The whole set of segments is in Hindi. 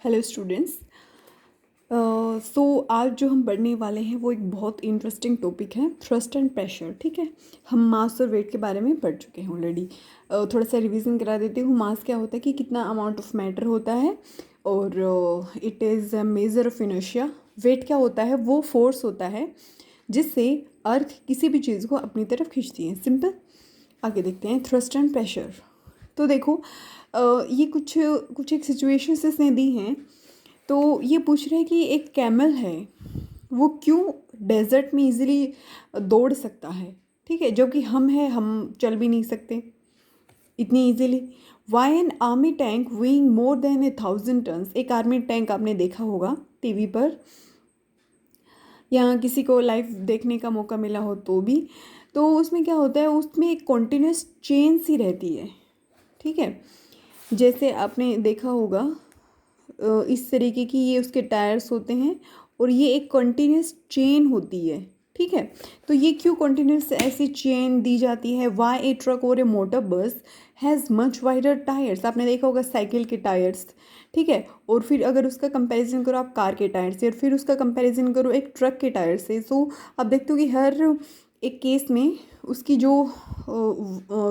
Hello students. आज जो हम पढ़ने वाले हैं वो एक बहुत इंटरेस्टिंग टॉपिक है, थ्रस्ट एंड प्रेशर। ठीक है, हम मास और वेट के बारे में पढ़ चुके हैं ऑलरेडी। थोड़ा सा रिवीजन करा देती हूँ। मास क्या होता है कि कितना अमाउंट ऑफ मैटर होता है, और it is a measure of inertia. Weight क्या होता है, वो फोर्स होता है जिससे अर्थ किसी भी चीज़ को अपनी तरफ खींचती है। सिंपल। आगे देखते हैं थ्रस्ट एंड प्रेशर। तो देखो, ये कुछ कुछ एक सिचुएशंस इसने दी हैं। तो ये पूछ रहे हैं कि एक कैमल है, वो क्यों डेजर्ट में इजीली दौड़ सकता है, ठीक है, जबकि हम चल भी नहीं सकते इतनी easily. Why an army tank weighing more than 1,000 tons. एक आर्मी टैंक आपने देखा होगा टीवी पर, या किसी को लाइव देखने का मौका मिला हो तो भी। तो उसमें क्या होता है, उसमें एक कॉन्टिन्यूस चेन सी रहती है। ठीक है, जैसे आपने देखा होगा इस तरीके की ये उसके टायर्स होते हैं और ये एक कंटिन्यूस चेन होती है। ठीक है, तो ये क्यों कंटिन्यूस ऐसी चेन दी जाती है? वाई ए ट्रक और ए मोटर बस हैज़ मच वाइडर टायर्स। आपने देखा होगा साइकिल के टायर्स, ठीक है, और फिर अगर उसका कंपैरिजन करो आप कार के टायर से, और फिर उसका कंपैरिजन करो एक ट्रक के टायर से, सो आप देखते हो कि हर एक केस में उसकी जो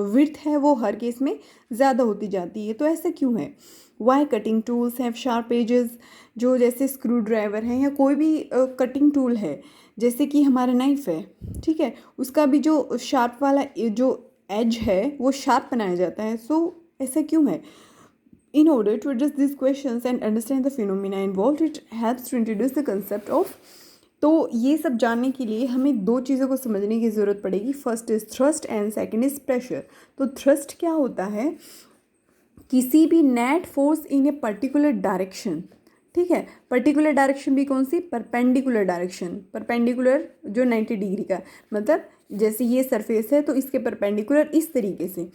विड्थ है वो हर केस में ज़्यादा होती जाती है। तो ऐसा क्यों है? Why cutting tools have sharp edges. जो जैसे स्क्रू ड्राइवर है या कोई भी कटिंग टूल है, जैसे कि हमारा नाइफ है, ठीक है, उसका भी जो शार्प वाला जो एज है वो शार्प बनाया जाता है। सो ऐसा क्यों है? In order to address these questions and understand the phenomena involved, it helps to introduce the concept of। तो ये सब जानने के लिए हमें दो चीज़ों को समझने की ज़रूरत पड़ेगी। First is thrust and second is pressure. तो थ्रस्ट क्या होता है? किसी भी net force in a particular direction. ठीक है, पर्टिकुलर डायरेक्शन भी कौन सी? Perpendicular direction. परपेंडिकुलर जो 90 डिग्री का, मतलब जैसे ये सरफेस है तो इसके परपेंडिकुलर इस तरीके से,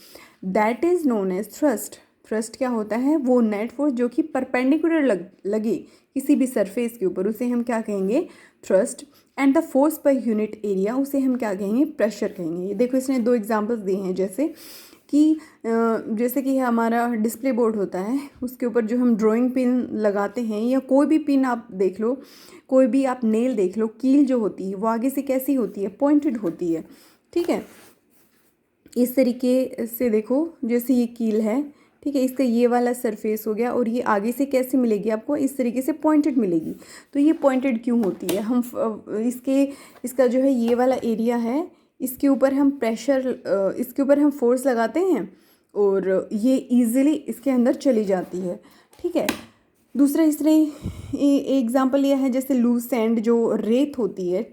that is known as thrust. Thrust क्या होता है? वो नेट फोर्स जो कि परपेंडिकुलर लगे किसी भी सरफेस के ऊपर, उसे हम क्या कहेंगे? Thrust. And the force per unit area, उसे हम क्या कहेंगे? प्रेशर कहेंगे। ये देखो, इसने दो एग्जांपल्स दिए हैं, जैसे कि हमारा डिस्प्ले बोर्ड होता है, उसके ऊपर जो हम ड्राइंग पिन लगाते हैं, या कोई भी पिन आप देख लो, कोई भी आप नेल देख लो, कील जो होती है वो आगे से कैसी होती है? पॉइंटेड होती है। ठीक है, इस तरीके से देखो, जैसे ये कील है, ठीक है, इसका ये वाला सरफेस हो गया, और ये आगे से कैसे मिलेगी आपको? इस तरीके से पॉइंटेड मिलेगी। तो ये पॉइंटेड क्यों होती है? इसका जो है ये वाला एरिया है, इसके ऊपर हम इसके ऊपर हम फोर्स लगाते हैं और ये इजीली इसके अंदर चली जाती है। ठीक है, दूसरा इसने एग्जांपल लिया है, जैसे लूज सैंड जो रेत होती है,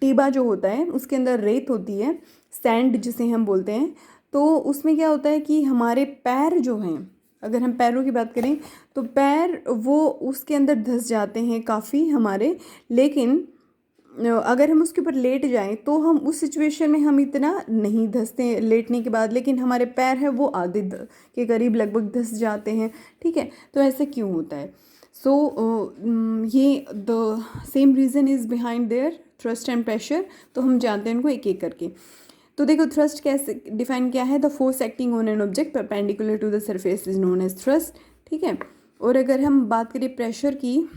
टीबा जो होता है उसके अंदर रेत होती है, सैंड जिसे हम बोलते हैं। तो उसमें क्या होता है कि हमारे पैर जो हैं, अगर हम पैरों की बात करें तो पैर वो उसके अंदर धंस जाते हैं काफ़ी हमारे, लेकिन अगर हम उसके ऊपर लेट जाएं तो हम उस सिचुएशन में हम इतना नहीं धंसते हैं लेटने के बाद, लेकिन हमारे पैर हैं वो आधे के करीब लगभग धंस जाते हैं। ठीक है, तो ऐसा क्यों होता है? सो ये the same reason is behind there thrust and pressure. तो हम जानते हैं उनको एक एक करके। तो देखो, थ्रस्ट कैसे डिफाइन किया है? The force acting on an object perpendicular to the surface is known as thrust. ठीक है, और अगर हम बात करें प्रेशर की,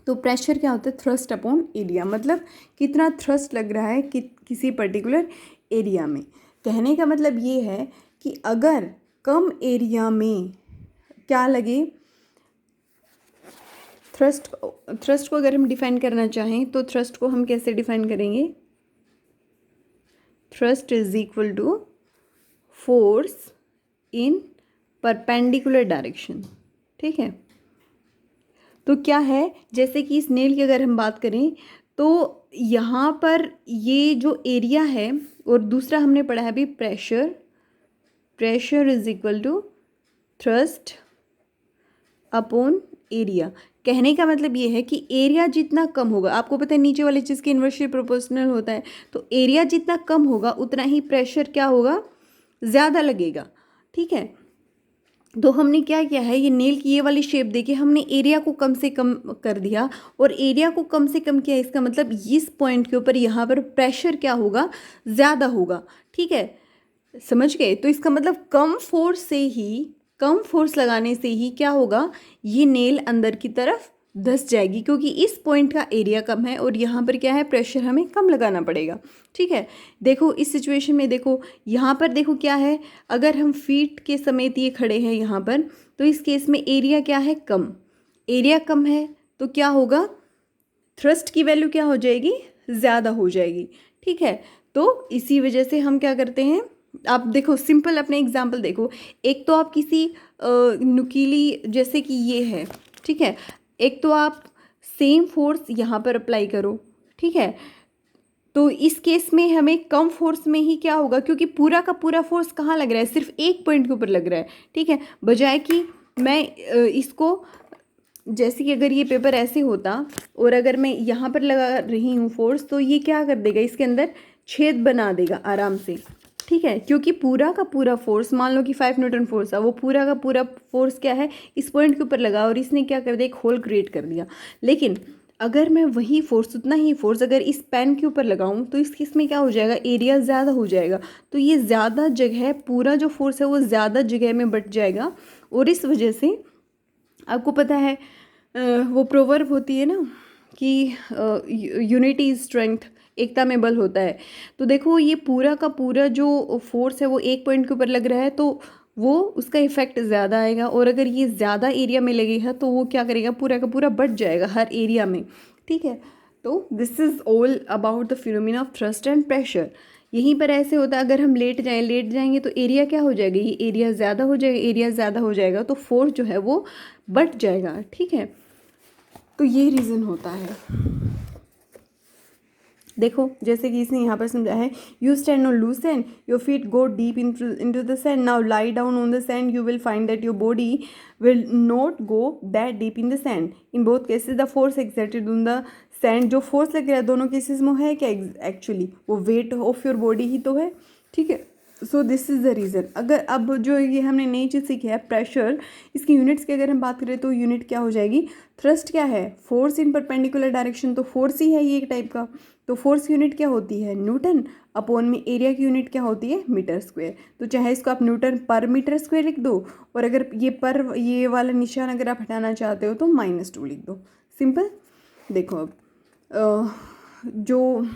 तो प्रेशर क्या होता है? थ्रस्ट अपॉन एरिया, मतलब कितना थ्रस्ट लग रहा है किसी पर्टिकुलर एरिया में। कहने का मतलब ये है कि अगर कम एरिया में क्या लगे, थ्रस्ट को अगर हम डिफाइन करना चाहें तो थ्रस्ट को हम कैसे डिफाइन करेंगे? Thrust is equal to force in perpendicular direction. ठीक है, तो क्या है, जैसे कि इस नेल की अगर हम बात करें तो यहाँ पर ये जो एरिया है, और दूसरा हमने पढ़ा है अभी pressure is equal to thrust upon area. कहने का मतलब ये है कि एरिया जितना कम होगा, आपको पता है नीचे वाली चीज़ के इन्वर्सली प्रोपोर्शनल होता है, तो एरिया जितना कम होगा उतना ही प्रेशर क्या होगा? ज़्यादा लगेगा। ठीक है, तो हमने क्या किया है, ये नेल की ये वाली शेप देके हमने एरिया को कम से कम कर दिया, और एरिया को कम से कम किया, इसका मतलब इस पॉइंट के ऊपर यहाँ पर प्रेशर क्या होगा? ज़्यादा होगा। ठीक है, समझ गए? तो इसका मतलब कम फोर्स से ही कम फोर्स लगाने से ही क्या होगा, ये नेल अंदर की तरफ धंस जाएगी, क्योंकि इस पॉइंट का एरिया कम है और यहाँ पर क्या है, प्रेशर हमें कम लगाना पड़ेगा। ठीक है, देखो इस सिचुएशन में देखो यहाँ पर देखो क्या है, अगर हम फीट के समेत ये खड़े हैं यहाँ पर, तो इस केस में एरिया क्या है, कम, एरिया कम है तो क्या होगा, थ्रस्ट की वैल्यू क्या हो जाएगी, ज़्यादा हो जाएगी। ठीक है, तो इसी वजह से हम क्या करते हैं, आप देखो सिंपल अपने एग्जाम्पल देखो, एक तो आप किसी नुकीली, जैसे कि ये है, ठीक है, एक तो आप सेम फोर्स यहाँ पर अप्लाई करो। ठीक है, तो इस केस में हमें कम फोर्स में ही क्या होगा, क्योंकि पूरा का पूरा फोर्स कहाँ लग रहा है, सिर्फ एक पॉइंट के ऊपर लग रहा है। ठीक है, बजाय कि मैं इसको, जैसे कि अगर ये पेपर ऐसे होता और अगर मैं यहाँ पर लगा रही हूँ फोर्स, तो ये क्या कर देगा, इसके अंदर छेद बना देगा आराम से। ठीक है, क्योंकि पूरा का पूरा फोर्स, मान लो कि 5 न्यूटन फोर्स है, वो पूरा का पूरा फोर्स क्या है, इस पॉइंट के ऊपर लगा और इसने क्या कर दिया, एक होल क्रिएट कर दिया। लेकिन अगर मैं वही फोर्स, उतना ही फोर्स अगर इस पेन के ऊपर लगाऊं, तो इस केस में क्या हो जाएगा, एरिया ज़्यादा हो जाएगा। तो ये ज़्यादा जगह, पूरा जो फोर्स है वो ज़्यादा जगह में बट जाएगा, और इस वजह से आपको पता है वो प्रोवर्ब होती है ना कि यूनिटी इज स्ट्रेंथ, एकता में बल होता है। तो देखो ये पूरा का पूरा जो फोर्स है वो एक पॉइंट के ऊपर लग रहा है, तो वो उसका इफेक्ट ज़्यादा आएगा, और अगर ये ज़्यादा एरिया में लगेगा तो वो क्या करेगा, पूरा का पूरा बढ़ जाएगा हर एरिया में। ठीक है, तो this is all about the phenomena of thrust and pressure. यहीं पर ऐसे होता है, अगर हम लेट जाएंगे तो एरिया क्या हो जाएगा, ये एरिया ज़्यादा हो जाएगा, एरिया ज़्यादा हो जाएगा तो फोर्स जो है वो बढ़ जाएगा। ठीक है, तो ये रीज़न होता है। देखो जैसे कि इसने यहाँ पर समझा है, you stand on loose sand, your feet go deep into the sand, now lie down on the sand, you will find that your body will not go that deep in the sand. In both cases the force exerted on the sand, जो फोर्स लग रहा है दोनों केसेस में है क्या, एक्चुअली वो वेट ऑफ योर बॉडी ही तो है। ठीक है, so this is the reason. अगर अब जो ये हमने नई चीज़ सीखी है प्रेशर, इसकी यूनिट्स की अगर हम बात करें तो यूनिट क्या हो जाएगी, थ्रस्ट क्या है, फोर्स इन परपेंडिकुलर डायरेक्शन, तो फोर्स ही है ये एक टाइप का। तो फोर्स यूनिट क्या होती है, न्यूटन, अपॉन में एरिया की यूनिट क्या होती है, मीटर स्क्वायर। तो चाहे इसको आप न्यूटन पर मीटर स्क्वायर लिख दो, और अगर ये वाला निशान अगर आप हटाना चाहते हो तो -2 लिख दो, सिंपल। देखो अब जो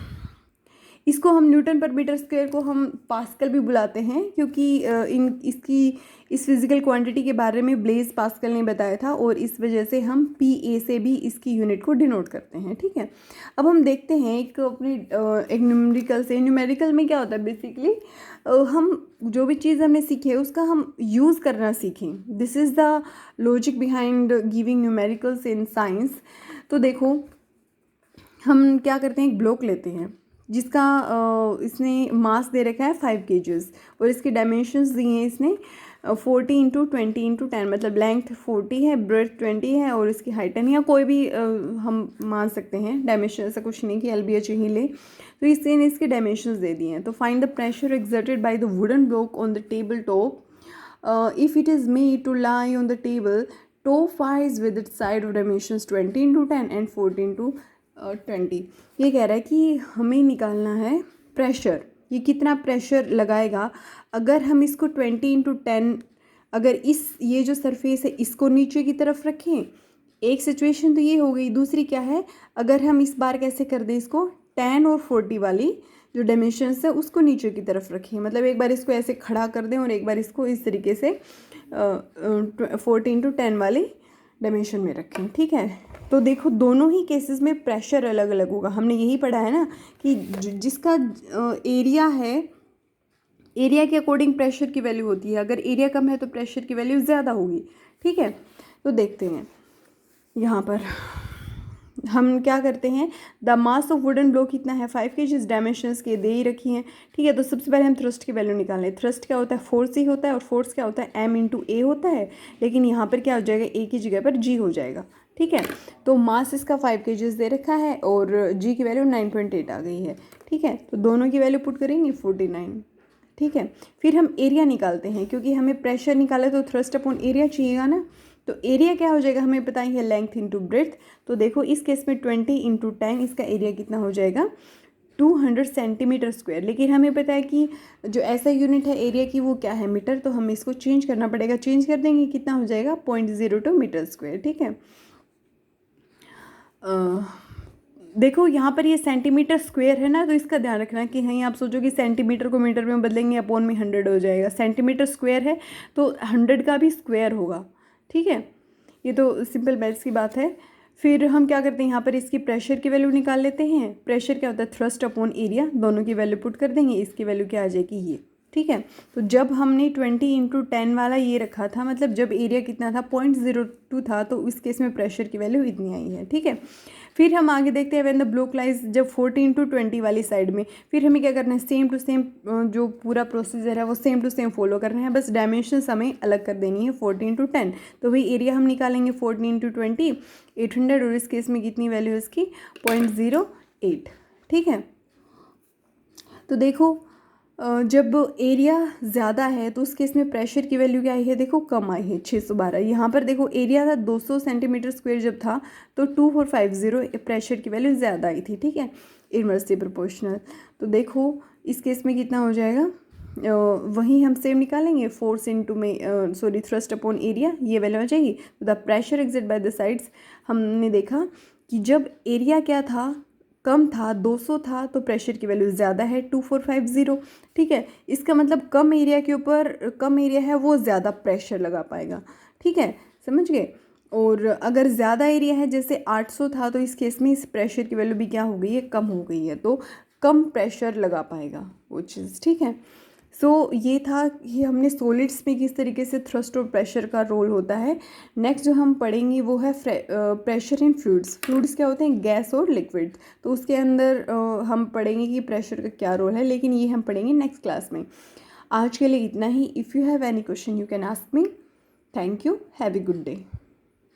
इसको हम न्यूटन पर मीटर स्क्वायर को हम पास्कल भी बुलाते हैं, क्योंकि इस फिजिकल क्वांटिटी के बारे में ब्लेज पास्कल ने बताया था, और इस वजह से हम PA से भी इसकी यूनिट को डिनोट करते हैं। ठीक है, अब हम देखते हैं एक न्यूमेरिकल से। न्यूमेरिकल में क्या होता है, बेसिकली हम जो भी चीज़ हमने सीखी है उसका हम यूज़ करना सीखें। This is the logic behind giving numericals in science. तो देखो हम क्या करते हैं, एक ब्लॉक लेते हैं जिसका इसने मास दे रखा है 5 kgs, और इसके डायमेंशंस दिए हैं इसने 40 × 20 × 10, मतलब लेंथ 40 है, ब्रेथ 20 है, और इसकी हाइट 10, या कोई भी हम मान सकते हैं डायमेंशन, ऐसा कुछ नहीं कि LBH ही ले। तो इसने इसके डायमेंशंस दे दिए हैं। तो find the pressure exerted by the wooden block on the table top if it is made to lie on the table, top 5 with its side of dimensions 20 × 10 and 40 × 20। ये कह रहा है कि हमें निकालना है प्रेशर, ये कितना प्रेशर लगाएगा अगर हम इसको 20 × 10, अगर ये जो सरफेस है इसको नीचे की तरफ रखें। एक सिचुएशन तो ये हो गई, दूसरी क्या है, अगर हम इस बार कैसे कर दें, इसको 10 और 40 वाली जो डायमेंशंस है उसको नीचे की तरफ रखें, मतलब एक बार इसको ऐसे खड़ा कर दें और एक बार इसको इस तरीके से 40 × 10 वाली डायमेंशन में रखें। ठीक है, तो देखो दोनों ही केसेस में प्रेशर अलग अलग होगा। हमने यही पढ़ा है ना कि जिसका एरिया है, एरिया के अकॉर्डिंग प्रेशर की वैल्यू होती है, अगर एरिया कम है तो प्रेशर की वैल्यू ज़्यादा होगी। ठीक है, तो देखते हैं यहाँ पर हम क्या करते हैं, the mass of wooden block कितना है, 5 kgs, डायमेंशंस के दे ही रखी हैं। ठीक है, तो सबसे पहले हम थ्रस्ट की वैल्यू निकालें। थ्रस्ट क्या होता है, फोर्स ही होता है, और फोर्स क्या होता है, M × A होता है, लेकिन यहाँ पर क्या हो जाएगा, A की जगह पर G हो जाएगा। ठीक है, तो मास इसका 5 kgs दे रखा है और G की वैल्यू 9.8 आ गई है। ठीक है, तो दोनों की वैल्यू पुट करेंगे 49। ठीक है, फिर हम एरिया निकालते हैं, क्योंकि हमें प्रेशर निकाले तो थ्रस्ट अपॉन एरिया चाहिएगा ना। तो एरिया क्या हो जाएगा, हमें पता ही है, लेंथ इंटू ब्रेथ। तो देखो इस केस में 20 × 10 इसका एरिया कितना हो जाएगा, 200 सेंटीमीटर स्क्वायर, लेकिन हमें पता है कि जो ऐसा यूनिट है एरिया की वो क्या है, मीटर, तो हमें इसको चेंज करना पड़ेगा। चेंज कर देंगे, कितना हो जाएगा 0.02 मीटर स्क्वायर। ठीक है, देखो यहाँ पर ये सेंटीमीटर स्क्वायर है ना, तो इसका ध्यान रखना कि कहीं आप सोचो कि सेंटीमीटर को मीटर में बदलेंगे अपॉन में 100 हो जाएगा। सेंटीमीटर स्क्वायर है तो 100 का भी स्क्वायर होगा। ठीक है, ये तो सिंपल मैथ्स की बात है। फिर हम क्या करते हैं, यहाँ पर इसकी प्रेशर की वैल्यू निकाल लेते हैं। प्रेशर क्या होता है, थ्रस्ट अपॉन एरिया, दोनों की वैल्यू पुट कर देंगे, इसकी वैल्यू क्या आ जाएगी ये। ठीक है, तो जब हमने 20 × 10 वाला ये रखा था, मतलब जब एरिया कितना था 0.02 था, तो इस केस में प्रेशर की वैल्यू इतनी आई है। ठीक है, फिर हम आगे देखते हैं व्हेन द ब्लॉक लाइज जब 40 × 20 वाली साइड में, फिर हमें क्या करना है, सेम टू सेम जो पूरा प्रोसीजर है वो सेम टू सेम फॉलो करना है, बस डायमेंशन हमें अलग कर देनी है 40 × 10। तो भाई एरिया हम निकालेंगे 40 × 20 800, और इस केस में कितनी वैल्यू है इसकी 0.08। ठीक है, तो देखो जब एरिया ज़्यादा है तो उस केस में प्रेशर की वैल्यू क्या आई है, देखो कम आई है 612। यहाँ पर देखो एरिया था 200 सेंटीमीटर स्क्वायर जब था, तो 2450 प्रेशर की वैल्यू ज़्यादा आई थी। ठीक है, इनवर्सली प्रोपोर्शनल। तो देखो इस केस में कितना हो जाएगा, वहीं हम सेम निकालेंगे, फोर्स इनटू में सॉरी थ्रस्ट अपॉन एरिया, ये वैल्यू आ जाएगी। तो the pressure exerted by the sides, हमने देखा कि जब एरिया क्या था, कम था, 200 था, तो प्रेशर की वैल्यू ज़्यादा है 2450। ठीक है, इसका मतलब कम एरिया के ऊपर, कम एरिया है वो ज़्यादा प्रेशर लगा पाएगा। ठीक है, समझ गए। और अगर ज़्यादा एरिया है, जैसे 800 था, तो इस केस में इस प्रेशर की वैल्यू भी क्या हो गई है, कम हो गई है, तो कम प्रेशर लगा पाएगा वो चीज़। ठीक है, सो ये था कि हमने सॉलिड्स में किस तरीके से थ्रस्ट और प्रेशर का रोल होता है। नेक्स्ट जो हम पढ़ेंगे वो है प्रेशर इन फ्लूइड्स। फ्लूइड्स क्या होते हैं, गैस और लिक्विड, तो उसके अंदर हम पढ़ेंगे कि प्रेशर का क्या रोल है, लेकिन ये हम पढ़ेंगे नेक्स्ट क्लास में। आज के लिए इतना ही। If you have any question you can ask me. Thank you, have a good day.